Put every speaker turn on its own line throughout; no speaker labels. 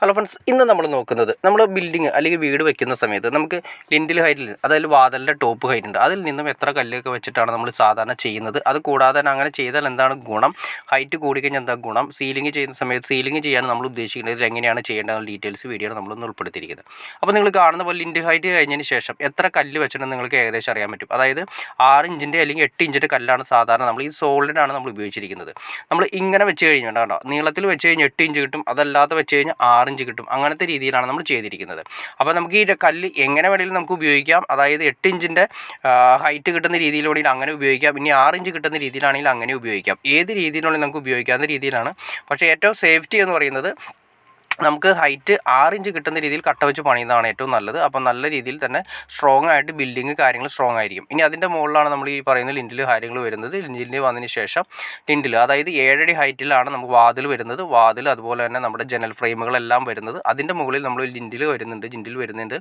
Hello friends, ഇന്ന് നമ്മൾ നോക്കുന്നത് നമ്മൾ ബിൽഡിങ് അല്ലെങ്കിൽ വീട് വെക്കുന്ന സമയത്ത് നമുക്ക് ലിൻഡിൽ ഹൈറ്റിൽ, അതായത് വാതിലിൻ്റെ ടോപ്പ് ഹൈറ്റ് ഉണ്ട്, അതിൽ നിന്നും എത്ര കല്ലൊക്കെ വെച്ചിട്ടാണ് നമ്മൾ സാധാരണ ചെയ്യുന്നത്. അത് കൂടാതെ അങ്ങനെ ചെയ്താൽ എന്താണ് ഗുണം, ഹൈറ്റ് കൂടിക്കഴിഞ്ഞാൽ എന്താ ഗുണം, സീലിംഗ് ചെയ്യുന്ന സമയത്ത് സീലിംഗ് ചെയ്യാൻ നമ്മൾ ഉദ്ദേശിക്കുന്നത് എങ്ങനെയാണ് ചെയ്യേണ്ടതെന്ന ഡീറ്റെയിൽസ് വീഡിയോയിൽ നമ്മളൊന്ന് ഉൾപ്പെടുത്തിയിരിക്കുന്നത്. അപ്പോൾ നിങ്ങൾ കാണുന്ന പോലെ ലിൻഡിൽ ഹൈറ്റ് കഴിഞ്ഞതിന് ശേഷം എത്ര കല്ല് വെച്ചിട്ടുണ്ടെന്ന് നിങ്ങൾക്ക് ഏകദേശം അറിയാൻ പറ്റും. അതായത് 6 ഇഞ്ചിൻ്റെ അല്ലെങ്കിൽ 8 ഇഞ്ചിൻ്റെ കല്ലാണ് സാധാരണ നമ്മൾ ഈ സോളിഡാണ് നമ്മൾ ഉപയോഗിച്ചിരിക്കുന്നത്. നമ്മൾ ഇങ്ങനെ വെച്ച് കഴിഞ്ഞാൽ കേട്ടോ, നീളത്തിൽ വെച്ച് കഴിഞ്ഞാൽ 8 ഇഞ്ച് കിട്ടും, അതല്ലാതെ വെച്ച് കഴിഞ്ഞാൽ 6 ഇഞ്ച് കിട്ടും. അങ്ങനത്തെ രീതിയിലാണ് നമ്മൾ ചെയ്തിരിക്കുന്നത്. അപ്പോൾ നമുക്ക് ഈ കല്ല് എങ്ങനെ വേണമെങ്കിലും നമുക്ക് ഉപയോഗിക്കാം. അതായത് 8 ഇഞ്ചിൻ്റെ ഹൈറ്റ് കിട്ടുന്ന രീതിയിലാണെങ്കിൽ അങ്ങനെ ഉപയോഗിക്കാം, ഇനി 6 ഇഞ്ച് കിട്ടുന്ന രീതിയിലാണെങ്കിൽ അങ്ങനെ ഉപയോഗിക്കാം. ഏത് രീതിയിലാണെങ്കിൽ നമുക്ക് ഉപയോഗിക്കാവുന്ന രീതിയിലാണ്. പക്ഷേ ഏറ്റവും സേഫ്റ്റി എന്ന് പറയുന്നത് നമുക്ക് ഹൈറ്റ് 6 ഇഞ്ച് കിട്ടുന്ന രീതിയിൽ കട്ട വെച്ച് പണിയുന്നതാണ് ഏറ്റവും നല്ലത്. അപ്പോൾ നല്ല രീതിയിൽ തന്നെ സ്ട്രോങ് ആയിട്ട് ബിൽഡിങ് കാര്യങ്ങൾ സ്ട്രോങ് ആയിരിക്കും. ഇനി അതിൻ്റെ മുകളിലാണ് നമ്മൾ ഈ പറയുന്ന ലിൻഡിൽ കാര്യങ്ങൾ വരുന്നത്. ലിൻഡിൽ വന്നതിന് ശേഷം ലിൻഡിൽ, അതായത് 7 അടി ഹൈറ്റിലാണ് നമുക്ക് വാതിൽ വരുന്നത്. വാതിൽ അതുപോലെ തന്നെ നമ്മുടെ ജനൽ ഫ്രെയിമുകളെല്ലാം വരുന്നത്. അതിൻ്റെ മുകളിൽ നമ്മൾ ജിൻഡിൽ വരുന്നുണ്ട്.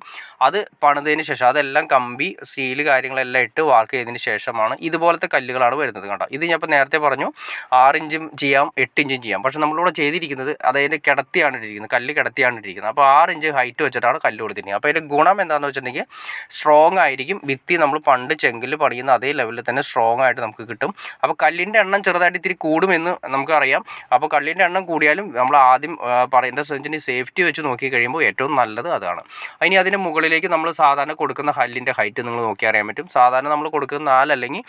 അത് പണിതതിന് ശേഷം അതെല്ലാം കമ്പി സ്റ്റീൽ കാര്യങ്ങളെല്ലാം ഇട്ട് വാർക്ക് ചെയ്തതിന് ശേഷമാണ് ഇതുപോലത്തെ കല്ലുകളാണ് വരുന്നത്. കണ്ടോ, ഇത് ഞാൻ ഇപ്പോൾ നേരത്തെ പറഞ്ഞു 6 ഇഞ്ചും ചെയ്യാം 8 ഇഞ്ചും ചെയ്യാം. പക്ഷേ നമ്മളിവിടെ ചെയ്തിരിക്കുന്നത് അതായത് കിടത്തിയാണ് ഇട്ടിരിക്കുന്നത്, കല്ല് കിടത്തിയാണ് ഇട്ടിരിക്കുന്നത്. അപ്പോൾ 6 ഇഞ്ച് ഹൈറ്റ് വെച്ചിട്ടാണ് കല്ല് കൊടുത്തിരിക്കുന്നത്. അപ്പോൾ അതിൻ്റെ ഗുണം എന്താണെന്ന് വെച്ചിട്ടുണ്ടെങ്കിൽ സ്ട്രോങ് ആയിരിക്കും. ഭിത്തി നമ്മൾ പണ്ട് ചെങ്കിൽ പണിയുന്ന അതേ ലെവലിൽ തന്നെ സ്ട്രോങ് ആയിട്ട് നമുക്ക് കിട്ടും. അപ്പോൾ കല്ലിൻ്റെ എണ്ണം ചെറുതായിട്ട് ഇത്തിരി കൂടുമെന്ന് നമുക്കറിയാം. അപ്പോൾ കല്ലിൻ്റെ എണ്ണം കൂടിയാലും നമ്മൾ ആദ്യം പറയേണ്ട സെഞ്ചിന് സേഫ്റ്റി വെച്ച് നോക്കി കഴിയുമ്പോൾ ഏറ്റവും നല്ലത് അതാണ്. ഇനി അതിൻ്റെ മുകളിലേക്ക് നമ്മൾ സാധാരണ കൊടുക്കുന്ന കല്ലിൻ്റെ ഹൈറ്റ് നിങ്ങൾ നോക്കി അറിയാൻ പറ്റും. സാധാരണ നമ്മൾ കൊടുക്കുന്ന 4 അല്ലെങ്കിൽ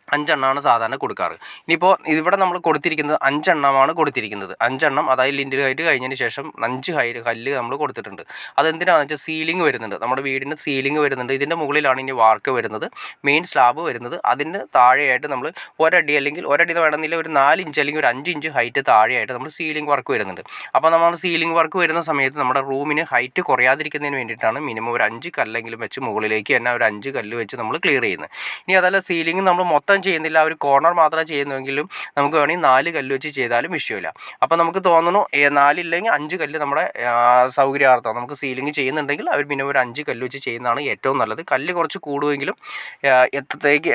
5 എണ്ണമാണ് സാധാരണ കൊടുക്കാറ്. ഇനിയിപ്പോൾ ഇവിടെ നമ്മൾ കൊടുത്തിരിക്കുന്നത് 5 എണ്ണമാണ് കൊടുത്തിരിക്കുന്നത്. 5 എണ്ണം, അതായത് ലിൻഡിൽ ഹൈറ്റ് കഴിഞ്ഞതിന് ശേഷം 5 കല്ല് നമ്മൾ കൊടുത്തിട്ടുണ്ട്. അതെന്തിനാണെന്ന് വെച്ചാൽ സീലിംഗ് വരുന്നുണ്ട്, നമ്മുടെ വീടിന് സീലിംഗ് വരുന്നുണ്ട്. ഇതിൻ്റെ മുകളിലാണ് ഇനി വാർക്ക് വരുന്നത്, മെയിൻ സ്ലാബ് വരുന്നത്. അതിന് താഴെയായിട്ട് നമ്മൾ ഒരടി അല്ലെങ്കിൽ ഒരടി വേണമെന്നില്ല, ഒരു 4 ഇഞ്ച് അല്ലെങ്കിൽ ഒരു 5 ഇഞ്ച് ഹൈറ്റ് താഴെയായിട്ട് നമ്മൾ സീലിംഗ് വർക്ക് വരുന്നുണ്ട്. അപ്പോൾ നമ്മൾ സീലിംഗ് വർക്ക് വരുന്ന സമയത്ത് നമ്മുടെ റൂമിന് ഹൈറ്റ് കുറയാതിരിക്കുന്നതിന് വേണ്ടിയിട്ടാണ് മിനിമം ഒരു 5 കല്ലെങ്കിലും വെച്ച് മുകളിലേക്ക് തന്നെ ഒരു 5 കല്ല് വെച്ച് നമ്മൾ ക്ലിയർ ചെയ്യുന്നത്. ഇനി അതല്ല സീലിംഗ് നമ്മൾ മൊത്തം ചെയ്യുന്നില്ല, ഒരു കോർണർ മാത്രമേ ചെയ്യുന്നുവെങ്കിലും നമുക്ക് വേണമെങ്കിൽ 4 കല്ല് വെച്ച് ചെയ്താലും വിഷയമില്ല. അപ്പോൾ നമുക്ക് തോന്നുന്നു 4 ഇല്ലെങ്കിൽ 5 കല്ല് നമ്മുടെ സൗകര്യാർത്ഥം നമുക്ക് സീലിംഗ് ചെയ്യുന്നുണ്ടെങ്കിൽ അവർ പിന്നെ ഒരു 5 കല്ല് വെച്ച് ചെയ്യുന്നതാണ് ഏറ്റവും നല്ലത്. കല്ല് കുറച്ച് കൂടുമെങ്കിലും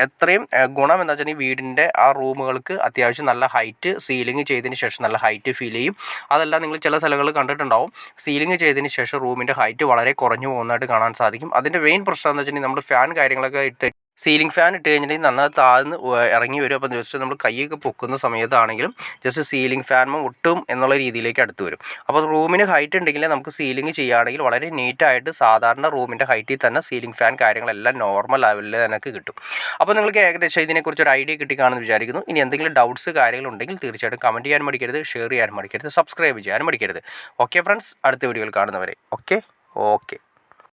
എത്രയും ഗുണം എന്താ വെച്ചാൽ ഈ വീടിൻ്റെ ആ റൂമുകൾക്ക് അത്യാവശ്യം നല്ല ഹൈറ്റ്, സീലിംഗ് ചെയ്തതിന് ശേഷം നല്ല ഹൈറ്റ് ഫീൽ ചെയ്യും. അതല്ല, നിങ്ങൾ ചില സ്ഥലങ്ങളിൽ കണ്ടിട്ടുണ്ടാവും സീലിംഗ് ചെയ്തതിന് ശേഷം റൂമിൻ്റെ ഹൈറ്റ് വളരെ കുറഞ്ഞു പോകുന്നതായിട്ട് കാണാൻ സാധിക്കും. അതിൻ്റെ മെയിൻ പ്രശ്നം എന്ന് വെച്ചിട്ടുണ്ടെങ്കിൽ നമ്മൾ ഫാൻ കാര്യങ്ങളൊക്കെ ഇട്ട് സീലിംഗ് ഫാൻ ഇട്ട് കഴിഞ്ഞിട്ടുണ്ടെങ്കിൽ നന്നായി താഴ്ന്ന് ഇറങ്ങി വരും. അപ്പോൾ ജസ്റ്റ് നമ്മൾ കൈയൊക്കെ പൊക്കുന്ന സമയത്താണെങ്കിലും ജസ്റ്റ് സീലിംഗ് ഫാൻ ഒട്ടും എന്നുള്ള രീതിയിലേക്ക് അടുത്ത് വരും. അപ്പോൾ റൂമിന് ഹൈറ്റ് ഉണ്ടെങ്കിൽ നമുക്ക് സീലിംഗ് ചെയ്യുകയാണെങ്കിൽ വളരെ നീറ്റായിട്ട് സാധാരണ റൂമിൻ്റെ ഹൈറ്റിൽ തന്നെ സീലിംഗ് ഫാൻ കാര്യങ്ങളെല്ലാം നോർമൽ ലെവലിൽ തന്നെ കിട്ടും. അപ്പോൾ നിങ്ങൾക്ക് ഏകദേശം ഇതിനെക്കുറിച്ച് ഒരു ഐഡിയ കിട്ടിക്കാണെന്ന് വിചാരിക്കുന്നു. ഇനി എന്തെങ്കിലും ഡൗട്ട്സ് കാര്യങ്ങളുണ്ടെങ്കിൽ തീർച്ചയായിട്ടും കമൻറ്റ് ചെയ്യാൻ മടിക്കരുത്, ഷെയർ ചെയ്യാൻ മടിക്കരുത്, സബ്സ്ക്രൈബ് ചെയ്യാൻ മടിക്കരുത്. ഓക്കെ ഫ്രണ്ട്സ്, അടുത്ത വീഡിയോയിൽ കാണുന്നവരെ ഓക്കെ.